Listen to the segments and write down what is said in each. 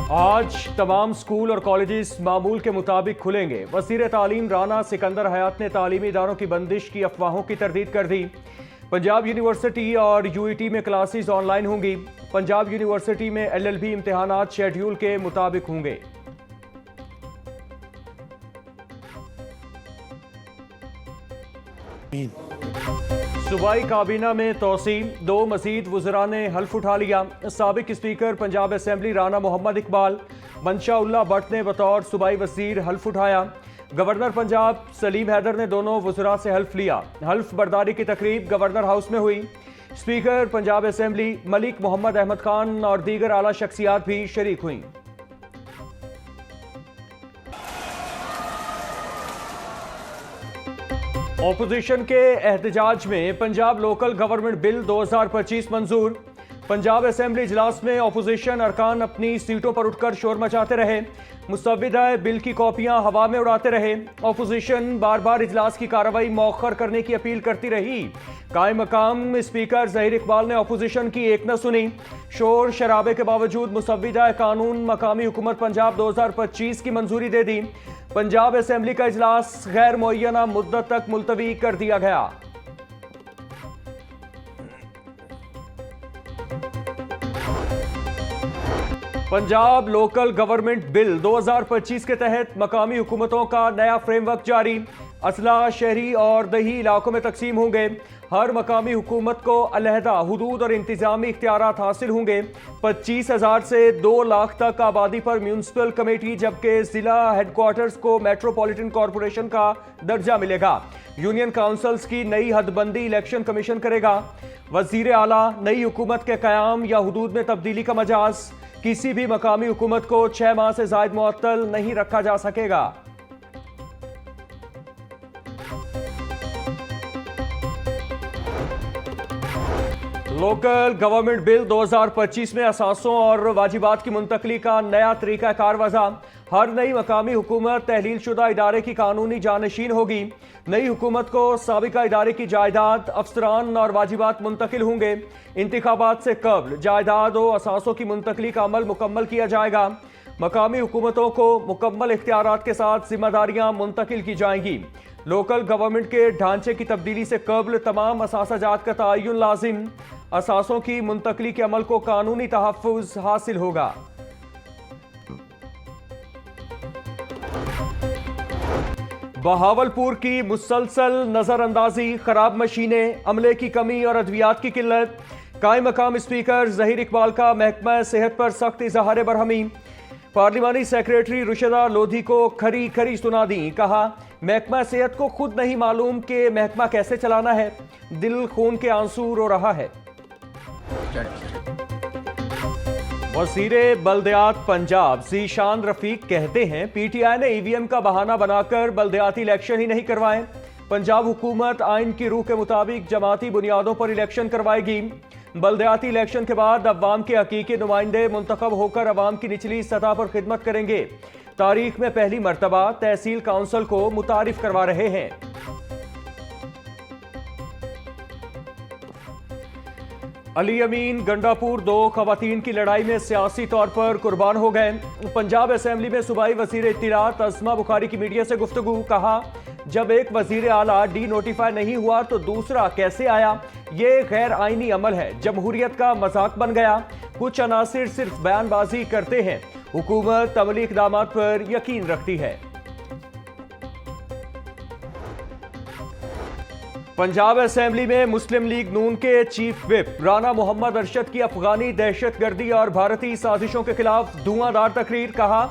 आज तमाम स्कूल और कॉलेजेस मामूल के मुताबिक खुलेंगे। वज़ीर तालीम राना सिकंदर हयात ने तालीमी इदारों की बंदिश की अफवाहों की तरदीद कर दी। पंजाब यूनिवर्सिटी और यूईटी में क्लासेस ऑनलाइन होंगी। पंजाब यूनिवर्सिटी में एलएलबी इम्तिहानात शेड्यूल के मुताबिक होंगे। सूबाई काबीना में तोसी, 2 मजीद वज़रा ने हल्फ उठा लिया। साबिक स्पीकर पंजाब असेंबली राना मोहम्मद इकबाल, मंशा उल्लाह भट्ट ने बतौर सूबाई वजीर हल्फ उठाया। गवर्नर पंजाब सलीम हैदर ने दोनों वज़रा से हल्फ लिया। हल्फ बर्दारी की तकरीब गवर्नर हाउस में हुई। स्पीकर पंजाब असेंबली मलिक मोहम्मद अहमद खान और दीगर आला शख्सियात भी शरीक हुई। ऑपोजिशन के एहतजाज में पंजाब लोकल गवर्नमेंट बिल 2025 मंजूर। पंजाब असेंबली इजलास में ऑपोजिशन अरकान अपनी सीटों पर उठकर शोर मचाते रहे। मुसव्विदा बिल की कॉपियां हवा में उड़ाते रहे। ऑपोजिशन बार बार इजलास की कार्रवाई मौखर करने की अपील करती रही। कायम मकाम स्पीकर ज़हीर इकबाल ने ऑपोजिशन की एक न सुनी। शोर शराबे के बावजूद मुसव्विदा कानून मकामी हुकूमत पंजाब 2025 की मंजूरी दे दी। पंजाब असेंबली का इजलास गैर मुअय्यना मुद्दत तक मुलतवी कर दिया गया। पंजाब लोकल गवर्नमेंट बिल 2025 के तहत मकामी हुकूमतों का नया फ्रेमवर्क जारी। असला शहरी और दही इलाकों में तकसीम होंगे। हर मकामी हुकूमत को अलहदा हुदूद और इंतजामी इख्तियारात हासिल होंगे। 25,000 से 2 लाख तक आबादी पर म्यूनसिपल कमेटी, जबकि जिला हेडक्वार्टर्स को मेट्रोपॉलिटन कॉरपोरेशन का दर्जा मिलेगा। यूनियन काउंसिल्स की नई हदबंदी इलेक्शन कमीशन करेगा। वजीर आला नई हुकूमत के कयाम या हुदूद में तब्दीली का मजाज। किसी भी मकामी हुकूमत को 6 माह से जायद मुअत्तल नहीं रखा जा सकेगा। लोकल गवर्नमेंट बिल 2025 में असासों और वाजिबात की मुंतकली का नया तरीकाकार वज़ा। हर नई मकामी हुकूमत तहलील शुदा इदारे की कानूनी जानशीन होगी। नई हुकूमत को साबिका इदारे की जायदाद, अफसरान और वाजिबात मुंतकिल होंगे। इंतखाबात से कब्ल जायदाद और असासों की मुंतकली का अमल मुकम्मल किया जाएगा। मकामी हुकूमतों को मुकम्मल इख्तियारात के साथ जिम्मेदारियां मुंतकिल की जाएंगी। लोकल गवर्नमेंट के ढांचे की तब्दीली से कब्ल तमाम असासाजात का तयन लाजिम। असासों की मुंतकली के अमल को कानूनी तहफ़्फ़ुज़ हासिल होगा। बहावलपुर की मुसलसल नजरअंदाजी, खराब मशीनें, अमले की कमी और अद्वियात की किल्लत। कायम मकाम स्पीकर ज़हीर इकबाल का महकमा सेहत पर सख्त इज़हार बरहमी। पार्लिमानी सेक्रेटरी रुशदा लोधी को खरी खरी सुना दी। कहा, महकमा सेहत को खुद नहीं मालूम कि महकमा कैसे चलाना है। दिल खून के आंसू रो रहा है। वज़ीरे बल्दियात पंजाब ज़ीशान रफीक कहते हैं, पीटीआई ने ईवीएम का बहाना बनाकर बल्दियाती इलेक्शन ही नहीं करवाए। पंजाब हुकूमत आइन की रूह के मुताबिक जमाती बुनियादों पर इलेक्शन करवाएगी। बल्दियाती इलेक्शन के बाद अवाम के हकीकी नुमाइंदे मुंतखब होकर अवाम की निचली सतह पर खिदमत करेंगे। तारीख में पहली मरतबा तहसील काउंसिल को मुतारिफ करवा रहे हैं। अली अमीन गंडापुर 2 खवातीन की लड़ाई में सियासी तौर पर कुर्बान हो गए। पंजाब असेंबली में सूबाई वजीर इत्तिलात अज़मा बुखारी की मीडिया से गुफ्तगू। कहा, जब एक वजीर आला डी नोटिफाई नहीं हुआ तो दूसरा कैसे आया? ये गैर आईनी अमल है, जमहूरियत का मजाक बन गया। कुछ अनासिर सिर्फ बयानबाजी करते हैं। हुकूमत अमली इक़दामात पर यकीन रखती है। पंजाब असेंबली में मुस्लिम लीग नून के चीफ विप राना मोहम्मद अरशद की अफगानी दहशतगर्दी और भारतीय साजिशों के खिलाफ धुआंधार तकरीर। कहा,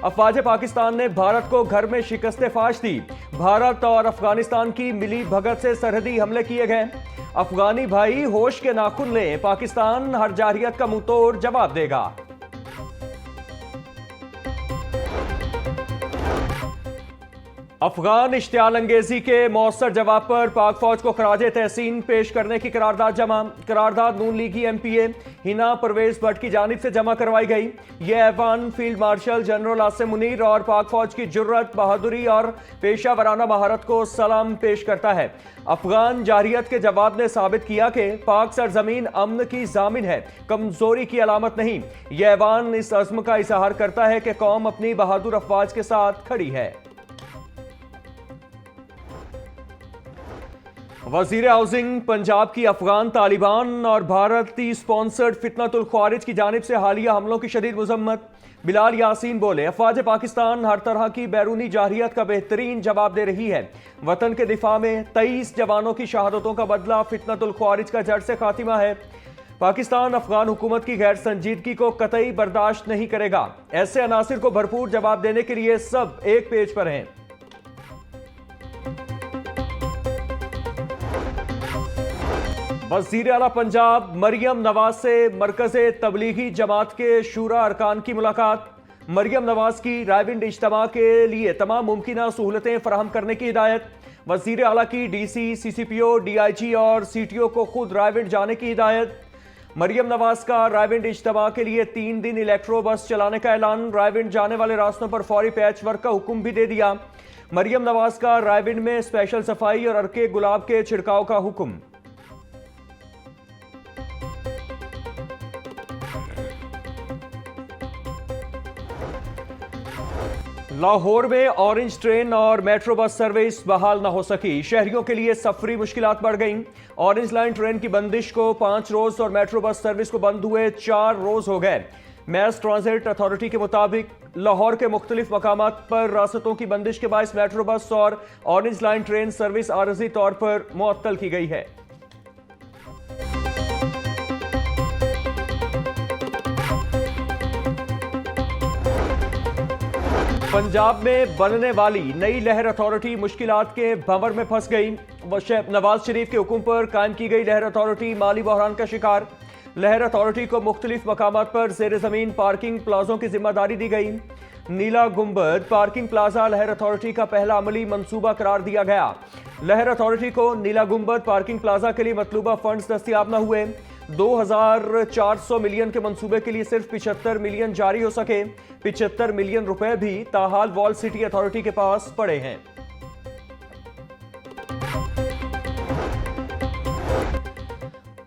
अफवाज पाकिस्तान ने भारत को घर में शिकस्त फाश दी। भारत और अफगानिस्तान की मिली भगत से सरहदी हमले किए गए। अफगानी भाई होश के नाखून लें, पाकिस्तान हर जारहियत का मुंहतोड़ जवाब देगा। अफगान इश्तियाल अंगेजी के मौसर जवाब पर पाक फौज को खराजे तहसीन पेश करने की करारदाद जमा। करारदाद नून लीगी एमपीए हिना परवेज भट्ट की जानिब से जमा करवाई गई। यह ऐवान field marshal general Asim Munir और पाक फौज की जुर्रत, बहादुरी और पेशा वराना महारत को सलाम पेश करता है। अफगान जारियत के जवाब ने साबित किया कि पाक सरजमीन अमन की जामिन है, कमजोरी की अलामत नहीं। यह ऐवान इस अज़्म का इजहार करता है कि कौम अपनी बहादुर अफवाज के साथ खड़ी है। वजीर हाउसिंग पंजाब की अफगान तालिबान और भारतीय स्पॉन्सर्ड फितनतुल ख्वारिज की जानिब से हालिया हमलों की शदीद मजम्मत। बिलाल यासीन बोले, अफवाज पाकिस्तान हर तरह की बैरूनी जारियत का बेहतरीन जवाब दे रही है। वतन के दिफा में 23 जवानों की शहादतों का बदला फितनतुल ख्वारिज का जड़ से खातिमा है। पाकिस्तान अफगान हुकूमत की गैर संजीदगी को कतई बर्दाश्त नहीं करेगा। ऐसे अनासिर को भरपूर जवाब देने के लिए सब एक पेज पर हैं। वज़ीर आला पंजाब मरियम नवाज से मरकज़े तबलीगी जमात के शूरा अरकान की मुलाकात। मरियम नवाज की रायविंड इज्तिमा के लिए तमाम मुमकिन सहूलतें फराहम करने की हिदायत। वज़ीर आला की डीसी, सीसीपीओ, डीआईजी और सीटीओ को खुद रायविंड जाने की हिदायत। मरियम नवाज का रायविंड इज्तिमा के लिए 3 दिन इलेक्ट्रो बस चलाने का ऐलान। रायविंड जाने वाले रास्तों पर फौरी पैच वर्क का हुक्म भी दे दिया। मरियम नवाज का रायविंड में स्पेशल सफाई और अर्के गुलाब के छिड़काव का हुक्म। लाहौर में ऑरेंज ट्रेन और मेट्रो बस सर्विस बहाल न हो सकी। शहरियों के लिए सफरी मुश्किलात बढ़ गईं। ऑरेंज लाइन ट्रेन की बंदिश को 5 रोज और मेट्रो बस सर्विस को बंद हुए 4 रोज हो गए। मैस ट्रांजिट अथॉरिटी के मुताबिक लाहौर के मुख्तलिफ मकामात पर रास्तों की बंदिश के बायस मेट्रो बस और ऑरेंज लाइन ट्रेन सर्विस आरजी तौर पर मुअत्तल की गई है। पंजाब में बनने वाली नई लहर अथॉरिटी मुश्किलात के भंवर में फंस गई। नवाज शरीफ के हुक्म पर कायम की गई लहर अथॉरिटी माली बहरान का शिकार। लहर अथॉरिटी को मुख्तलिफ मकामात पर ज़ेर ज़मीन पार्किंग प्लाजों की जिम्मेदारी दी गई। नीला गुंबद पार्किंग प्लाजा लहर अथॉरिटी का पहला अमली मंसूबा करार दिया गया। लहर अथॉरिटी को नीला गुंबद पार्किंग प्लाजा के लिए मतलूबा फंड्स दस्तियाब न हुए। 2400 मिलियन के मंसूबे के लिए सिर्फ 75 मिलियन जारी हो सके। 75 मिलियन रुपए भी ताहाल वॉल सिटी अथॉरिटी के पास पड़े हैं।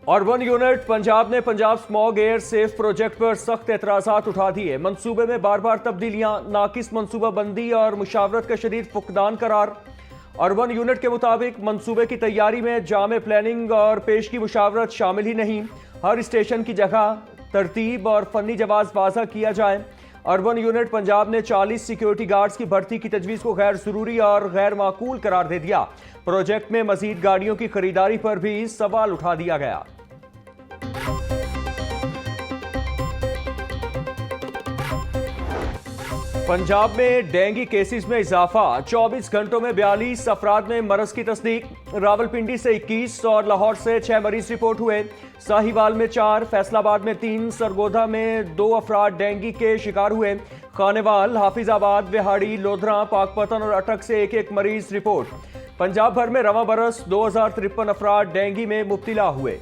अर्बन यूनिट पंजाब ने Punjab smog air safe project पर सख्त एतराजात उठा दिए। मंसूबे में बार बार तब्दीलियां, नाकिस मंसूबा बंदी और मुशावरत का शदीद फुकदान करार। अर्बन यूनिट के मुताबिक मंसूबे की तैयारी में जामे प्लानिंग और पेश की मुशावरत शामिल ही नहीं। हर स्टेशन की जगह तरतीब और फनी जवाब वाज़ा किया जाए। अर्बन यूनिट पंजाब ने 40 सिक्योरिटी गार्ड्स की भर्ती की तजवीज़ को गैर ज़रूरी और गैर माकूल करार दे दिया। प्रोजेक्ट में मजीद गाड़ियों की खरीदारी पर भी सवाल उठा दिया गया। पंजाब में डेंगू केसेस में इजाफा। 24 घंटों में 42 अफराद में मरज की तस्दीक। रावलपिंडी से 21 और लाहौर से 6 मरीज रिपोर्ट हुए। साहिवाल में 4, फैसलाबाद में 3, सरगोधा में 2 अफराद डेंगू के शिकार हुए। खानेवाल, हाफिजाबाद, विहाड़ी, लोधरा, पाकपतन और अटक से 1-1 मरीज रिपोर्ट। पंजाब भर में रवां बरस 2053 अफराद डेंगू में मुब्तला हुए।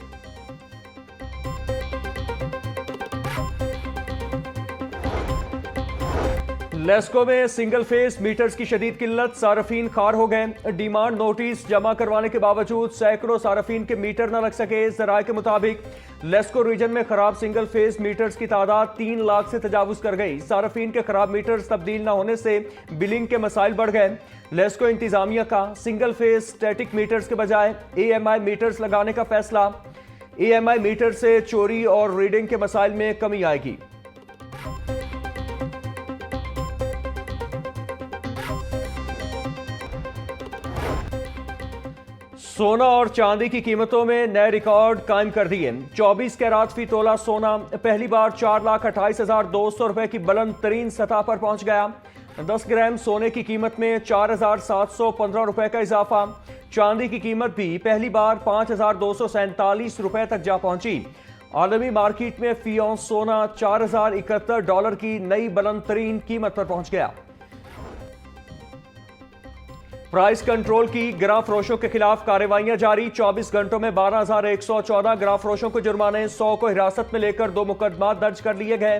लेस्को में सिंगल फेस मीटर्स की शदीद किल्लत, सारफीन खार हो गए। डिमांड नोटिस जमा करवाने के बावजूद सैकड़ों सारफीन के मीटर न लग सके। जराये के मुताबिक लेस्को रीजन में खराब सिंगल फेस मीटर्स की तादाद 3 लाख से तजावुज कर गई। सारफीन के खराब मीटर्स तब्दील न होने से बिलिंग के मसाइल बढ़ गए। लेस्को इंतजामिया का सिंगल फेस स्टैटिक मीटर्स के बजाय AMI मीटर्स लगाने का फैसला। AMI मीटर से चोरी और रीडिंग के मसाइल में कमी आएगी। सोना और चांदी की कीमतों में नए रिकॉर्ड कायम कर दिए। 24 कैरात फी तोला सोना पहली बार 4,28,200 रुपए की बुलंद तरीन सतह पर पहुंच गया। 10 ग्राम सोने की कीमत में 4,715 रुपए का इजाफा। चांदी की कीमत भी पहली बार 5,247 रुपए तक जा पहुंची। आलमी मार्केट में फी औंस सोना $4,071 की नई बुलंद तरीन कीमत पर पहुंच गया। प्राइस कंट्रोल की गिरा फरोशों के खिलाफ कार्रवाइयां जारी। 24 घंटों में 12,114 गिरा फरोशों को जुर्माने, 100 को हिरासत में लेकर 2 मुकदमा दर्ज कर लिए गए।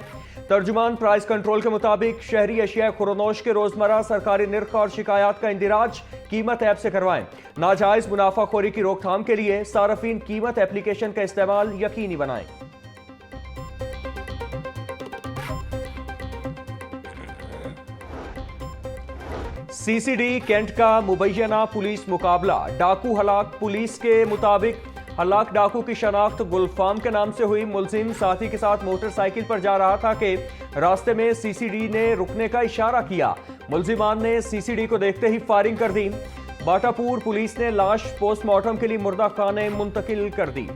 तर्जुमान प्राइस कंट्रोल के मुताबिक शहरी अशिया खुरोनोश के रोजमर्रा सरकारी निर्ख और शिकायत का इंदिराज कीमत ऐप से करवाएं। नाजायज मुनाफाखोरी की रोकथाम के लिए सार्फिन कीमत एप्लीकेशन का इस्तेमाल यकीनी बनाएं। सीसीडी कैंट का मुबैना पुलिस मुकाबला, डाकू हलाक। पुलिस के मुताबिक हलाक डाकू की शनाख्त गुलफाम के नाम से हुई। मुलजिम साथी के साथ मोटरसाइकिल पर जा रहा था कि रास्ते में सीसीडी ने रुकने का इशारा किया। मुलजिमान ने सीसीडी को देखते ही फायरिंग कर दी। बाटापुर पुलिस ने लाश पोस्टमार्टम के लिए मुर्दा खाने मुंतकिल कर दी।